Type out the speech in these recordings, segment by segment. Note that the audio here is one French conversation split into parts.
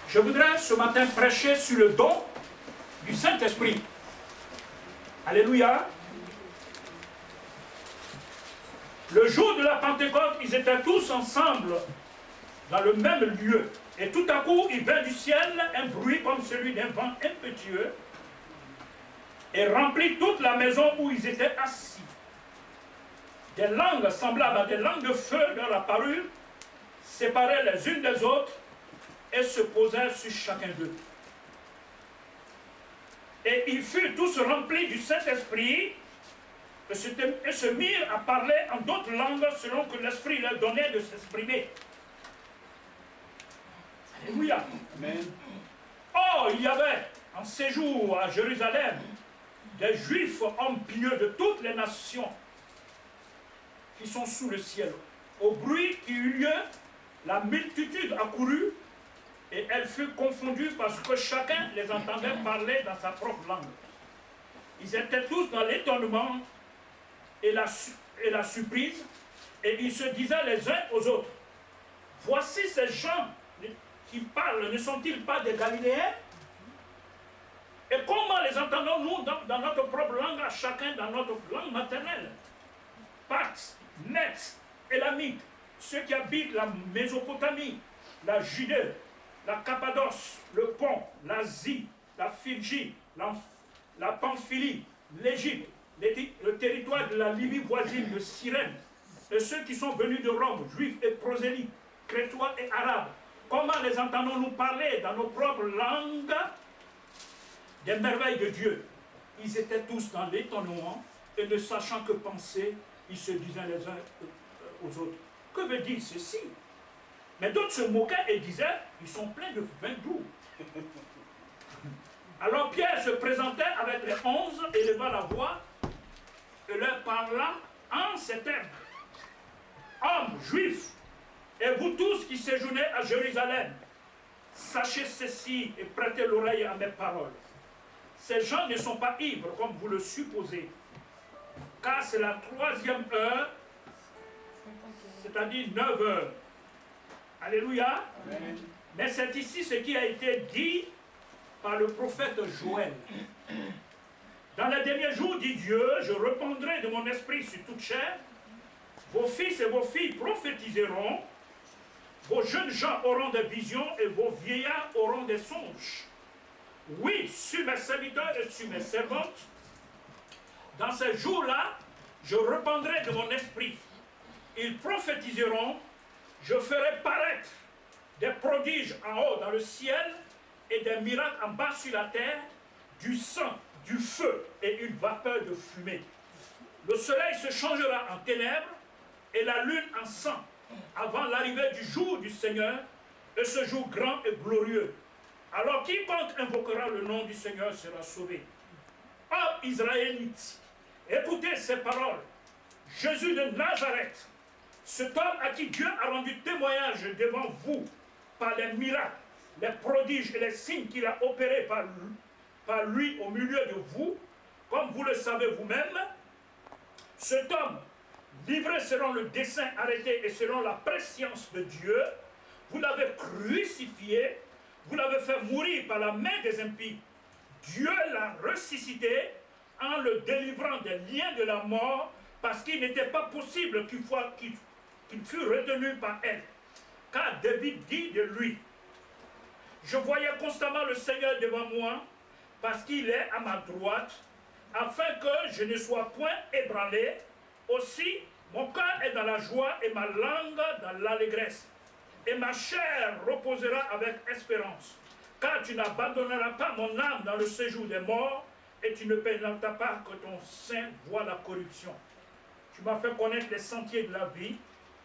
Je voudrais ce matin prêcher sur le don du Saint-Esprit. Alléluia. Le jour de la Pentecôte, ils étaient tous ensemble dans le même lieu. Et tout à coup, il vint du ciel un bruit comme celui d'un vent impétueux et remplit toute la maison où ils étaient assis. Des langues semblables à des langues de feu leur apparurent, séparées les unes des autres, et se posèrent sur chacun d'eux. Et ils furent tous remplis du Saint-Esprit et se mirent à parler en d'autres langues selon que l'Esprit leur donnait de s'exprimer. Alléluia. Amen. Or, il y avait en séjour à Jérusalem des Juifs hommes pieux de toutes les nations qui sont sous le ciel. Au bruit qui eut lieu, la multitude accourut et elle fut confondue parce que chacun les entendait parler dans sa propre langue. Ils étaient tous dans l'étonnement et la surprise, et ils se disaient les uns aux autres, voici ces gens qui parlent, ne sont-ils pas des Galiléens? Et comment les entendons-nous dans notre propre langue, à chacun dans notre langue maternelle? Parthes, Mèdes, Élamites, ceux qui habitent la Mésopotamie, la Judée, la Cappadoce, le Pont, l'Asie, la Phrygie, la Pamphylie, l'Égypte, le territoire de la Libye voisine de Cyrène, et ceux qui sont venus de Rome, juifs et prosélytes, crétois et arabes. Comment les entendons-nous parler dans nos propres langues des merveilles de Dieu? Ils étaient tous dans l'étonnement et ne sachant que penser, ils se disaient les uns aux autres, que veut dire ceci? Mais d'autres se moquaient et disaient, ils sont pleins de vin doux. Alors Pierre se présentait avec les 11, éleva la voix et leur parla en ces termes. Hommes juifs, et vous tous qui séjournez à Jérusalem, sachez ceci et prêtez l'oreille à mes paroles. Ces gens ne sont pas ivres comme vous le supposez, car c'est la 3e heure, c'est-à-dire 9 heures. Alléluia. Amen. Mais c'est ici ce qui a été dit par le prophète Joël. Dans les derniers jours, dit Dieu, je répandrai de mon esprit sur toute chair. Vos fils et vos filles prophétiseront. Vos jeunes gens auront des visions et vos vieillards auront des songes. Oui, sur mes serviteurs et sur mes servantes, dans ces jours-là, je répandrai de mon esprit. Ils prophétiseront. Je ferai paraître des prodiges en haut dans le ciel et des miracles en bas sur la terre, du sang, du feu et une vapeur de fumée. Le soleil se changera en ténèbres et la lune en sang avant l'arrivée du jour du Seigneur, et ce jour grand et glorieux. Alors quiconque invoquera le nom du Seigneur sera sauvé. Ô Israélites, écoutez ces paroles. Jésus de Nazareth, cet homme à qui Dieu a rendu témoignage devant vous par les miracles, les prodiges et les signes qu'il a opérés par lui au milieu de vous, comme vous le savez vous-même, cet homme, livré selon le dessein arrêté et selon la prescience de Dieu, vous l'avez crucifié, vous l'avez fait mourir par la main des impies. Dieu l'a ressuscité en le délivrant des liens de la mort, parce qu'il n'était pas possible qu'il fût retenu par elle. Car David dit de lui, je voyais constamment le Seigneur devant moi, parce qu'il est à ma droite, afin que je ne sois point ébranlé. Aussi, mon cœur est dans la joie et ma langue dans l'allégresse. Et ma chair reposera avec espérance. Car tu n'abandonneras pas mon âme dans le séjour des morts, et tu ne permettras pas que ton sein voie la corruption. Tu m'as fait connaître les sentiers de la vie,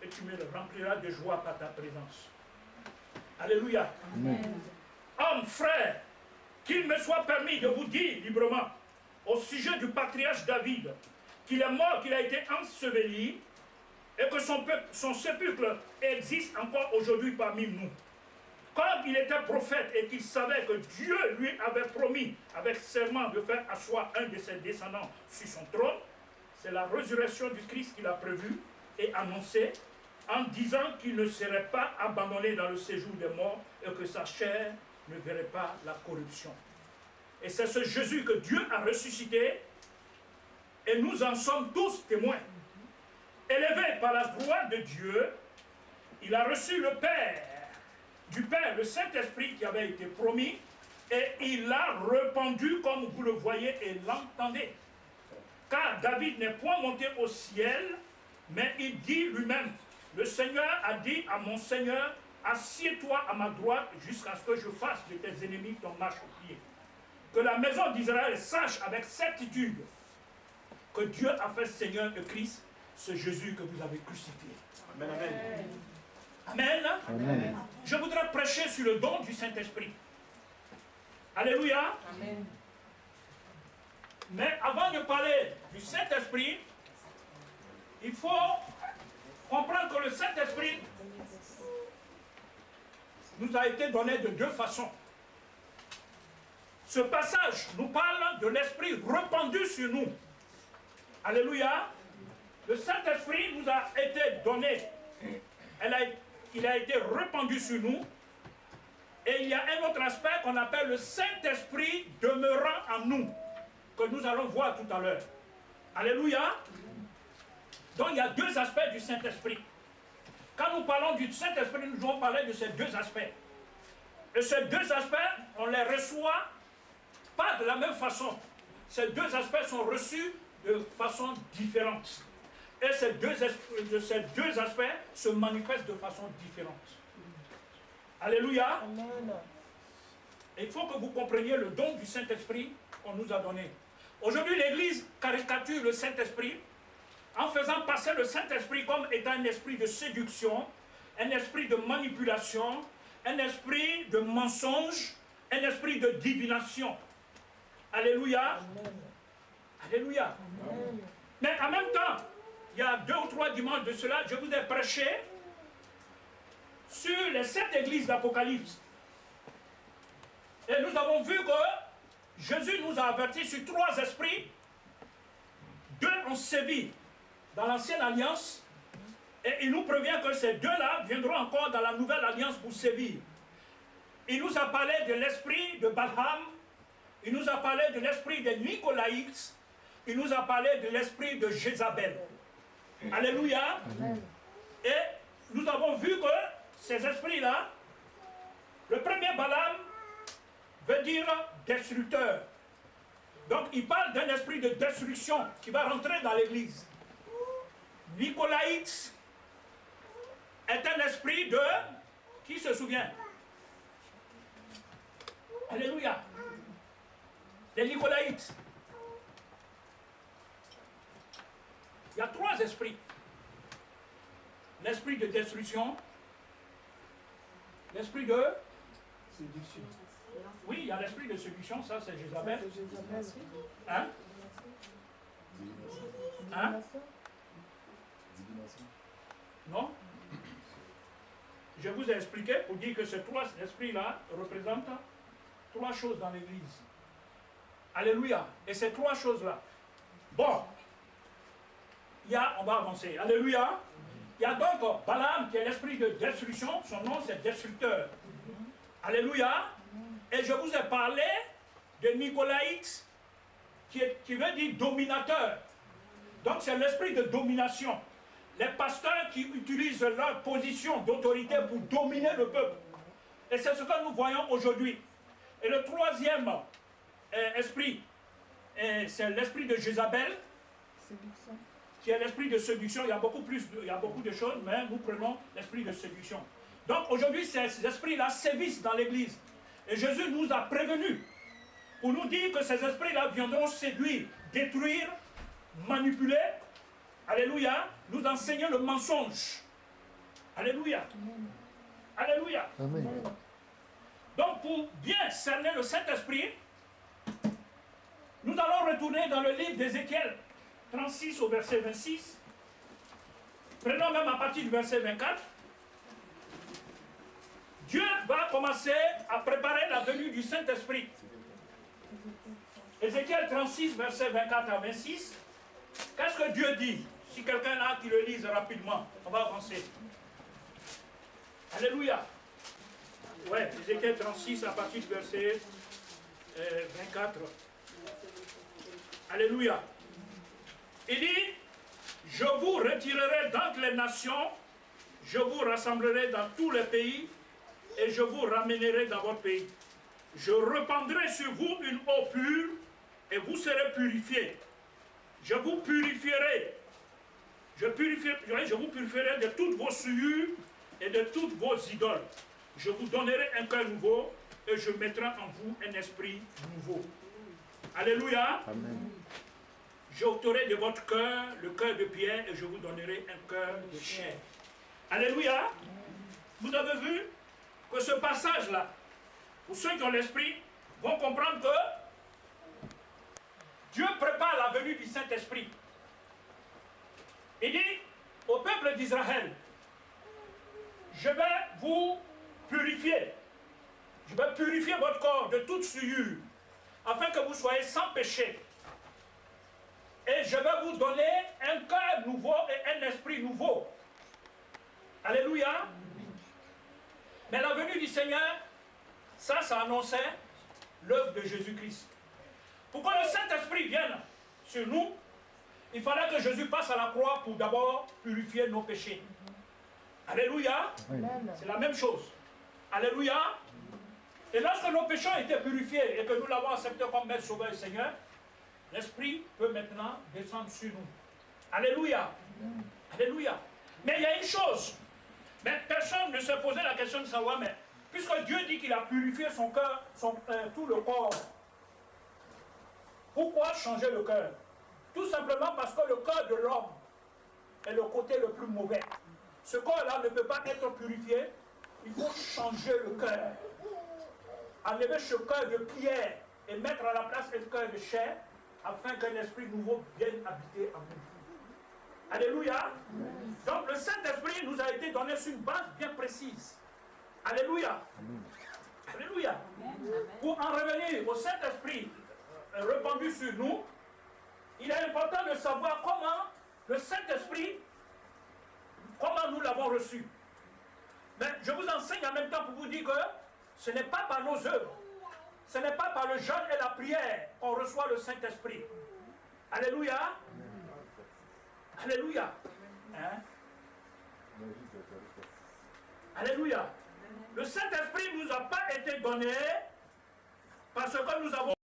et tu me rempliras de joie par ta présence. Alléluia. Amen. Hommes, frères, qu'il me soit permis de vous dire librement, au sujet du patriarche David, qu'il est mort, qu'il a été enseveli, et que son sépulcre existe encore aujourd'hui parmi nous. Comme il était prophète et qu'il savait que Dieu lui avait promis avec serment de faire asseoir un de ses descendants sur son trône, c'est la résurrection du Christ qu'il a prévue et annoncée en disant qu'il ne serait pas abandonné dans le séjour des morts et que sa chair ne verrait pas la corruption. Et c'est ce Jésus que Dieu a ressuscité, et nous en sommes tous témoins. Élevé par la gloire de Dieu, il a reçu le Père, du Père, le Saint-Esprit qui avait été promis, et il l'a répandu comme vous le voyez et l'entendez. Car David n'est point monté au ciel, mais il dit lui-même, le Seigneur a dit à mon Seigneur, assieds-toi à ma droite jusqu'à ce que je fasse de tes ennemis ton marchepied. Que la maison d'Israël sache avec certitude que Dieu a fait Seigneur et Christ, ce Jésus que vous avez crucifié. Amen. Amen. Amen. Amen. Je voudrais prêcher sur le don du Saint-Esprit. Alléluia. Amen. Mais avant de parler du Saint-Esprit, il faut comprendre que le Saint-Esprit nous a été donné de deux façons. Ce passage nous parle de l'Esprit répandu sur nous. Alléluia. Le Saint-Esprit nous a été donné. Il a été répandu sur nous. Et il y a un autre aspect qu'on appelle le Saint-Esprit demeurant en nous, que nous allons voir tout à l'heure. Alléluia. Donc il y a deux aspects du Saint-Esprit. Quand nous parlons du Saint-Esprit, nous allons parler de ces deux aspects. Et ces deux aspects, on les reçoit pas de la même façon. Ces deux aspects sont reçus de façon différente. Et ces deux aspects se manifestent de façon différente. Alléluia. Amen. Il faut que vous compreniez le don du Saint-Esprit qu'on nous a donné. Aujourd'hui, l'Église caricature le Saint-Esprit en faisant passer le Saint-Esprit comme étant un esprit de séduction, un esprit de manipulation, un esprit de mensonge, un esprit de divination. Alléluia. Amen. Alléluia. Amen. Mais en même temps, il y a 2 ou 3 dimanches de cela, je vous ai prêché sur les 7 églises d'Apocalypse. Et nous avons vu que Jésus nous a avertis sur 3 esprits. 2 ont sévi dans l'ancienne alliance. Et il nous prévient que ces 2-là viendront encore dans la nouvelle alliance pour sévir. Il nous a parlé de l'esprit de Balaam. Il nous a parlé de l'esprit de Nicolaïtes. Il nous a parlé de l'esprit de Jézabel. Alléluia. Amen. Et nous avons vu que ces esprits-là, le premier Balaam veut dire destructeur. Donc il parle d'un esprit de destruction qui va rentrer dans l'église. Nicolaïtes est un esprit de... Qui se souvient? Alléluia. Les Nicolaïtes. Il y a 3 esprits. L'esprit de destruction, l'esprit de séduction. Oui, il y a l'esprit de séduction, ça c'est Jézabel. Hein? Hein? Non? Je vous ai expliqué pour dire que ces 3 esprits-là représentent 3 choses dans l'église. Alléluia. Et ces 3 choses-là. Bon. On va avancer. Alléluia. Il y a donc Balaam qui est l'esprit de destruction. Son nom c'est destructeur. Alléluia. Et je vous ai parlé de Nicolaïte qui veut dire dominateur. Donc c'est l'esprit de domination. Les pasteurs qui utilisent leur position d'autorité pour dominer le peuple. Et c'est ce que nous voyons aujourd'hui. Et le 3e esprit, c'est l'esprit de Jézabel. Séduction. Qui est l'esprit de séduction. Il y a beaucoup de choses, mais nous prenons l'esprit de séduction. Donc aujourd'hui, ces esprits-là sévissent dans l'église. Et Jésus nous a prévenus pour nous dire que ces esprits-là viendront séduire, détruire, manipuler. Alléluia. Nous enseigner le mensonge. Alléluia. Amen. Alléluia. Amen. Donc pour bien cerner le Saint-Esprit, nous allons retourner dans le livre d'Ézéchiel 36 au verset 26. Prenons même à partir du verset 24. Dieu va commencer à préparer la venue du Saint-Esprit. Ézéchiel 36, verset 24 à 26. Qu'est-ce que Dieu dit? Si quelqu'un a qui le lise rapidement, on va avancer. Alléluia. Ouais, Ézéchiel 36 à partir du verset 24. Alléluia. Il dit, je vous retirerai d'entre les nations, je vous rassemblerai dans tous les pays et je vous ramènerai dans votre pays. Je répandrai sur vous une eau pure et vous serez purifiés. Je vous purifierai. Je vous purifierai de toutes vos souillures et de toutes vos idoles. Je vous donnerai un cœur nouveau et je mettrai en vous un esprit nouveau. Alléluia. Amen. J'ôterai de votre cœur le cœur de pierre et je vous donnerai un cœur de chair. Alléluia. Vous avez vu que ce passage-là, pour ceux qui ont l'esprit, vont comprendre que Dieu prépare la venue du Saint-Esprit. Il dit au peuple d'Israël, je vais vous purifier. Je vais purifier votre corps de toute souillure, afin que vous soyez sans péché. Et je vais vous donner un cœur nouveau et un esprit nouveau. Alléluia. Mais la venue du Seigneur, ça annonçait l'œuvre de Jésus-Christ. Pour que le Saint-Esprit vienne sur nous, il fallait que Jésus passe à la croix pour d'abord purifier nos péchés. Alléluia. C'est la même chose. Alléluia. Et lorsque nos péchés ont été purifiés et que nous l'avons accepté comme Maître Sauveur et Seigneur, l'Esprit peut maintenant descendre sur nous. Alléluia. Alléluia. Mais il y a une chose. Mais personne ne se posait la question de savoir, mais puisque Dieu dit qu'il a purifié son cœur, tout le corps, pourquoi changer le cœur? Tout simplement parce que le cœur de l'homme est le côté le plus mauvais. Ce corps-là ne peut pas être purifié. Il faut changer le cœur. Enlever ce cœur de pierre et mettre à la place un cœur de chair afin qu'un esprit nouveau vienne habiter en nous. Alléluia. Donc le Saint-Esprit nous a été donné sur une base bien précise. Alléluia. Alléluia. Pour en revenir au Saint-Esprit répandu sur nous, il est important de savoir comment le Saint-Esprit, comment nous l'avons reçu. Mais je vous enseigne en même temps pour vous dire que ce n'est pas par nos œuvres, ce n'est pas par le jeûne et la prière qu'on reçoit le Saint-Esprit. Alléluia. Alléluia. Hein? Alléluia. Le Saint-Esprit ne nous a pas été donné parce que nous avons